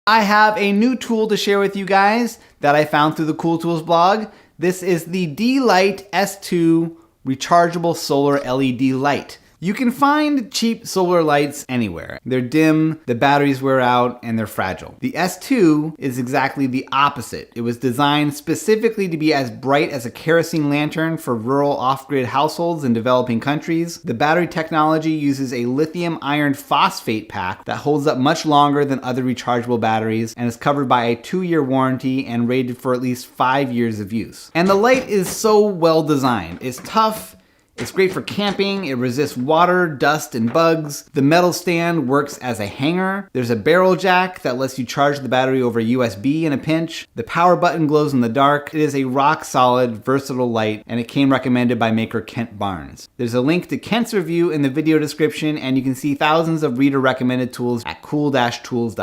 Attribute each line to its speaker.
Speaker 1: I have a new tool to share with you guys that I found through the Cool Tools blog. This is the d.light S2 Rechargeable Solar LED Light. You can find cheap solar lights anywhere. They're dim, the batteries wear out, and they're fragile. The S2 is exactly the opposite. It was designed specifically to be as bright as a kerosene lantern for rural off-grid households in developing countries. The battery technology uses a lithium iron phosphate pack that holds up much longer than other rechargeable batteries and is covered by a 2-year warranty and rated for at least 5 years of use. And the light is so well designed. It's tough. It's great for camping, it resists water, dust, and bugs. The metal stand works as a hanger. There's a barrel jack that lets you charge the battery over USB in a pinch. The power button glows in the dark. It is a rock-solid, versatile light, and it came recommended by maker Kent Barnes. There's a link to Kent's review in the video description, and you can see thousands of reader-recommended tools at cool-tools.org.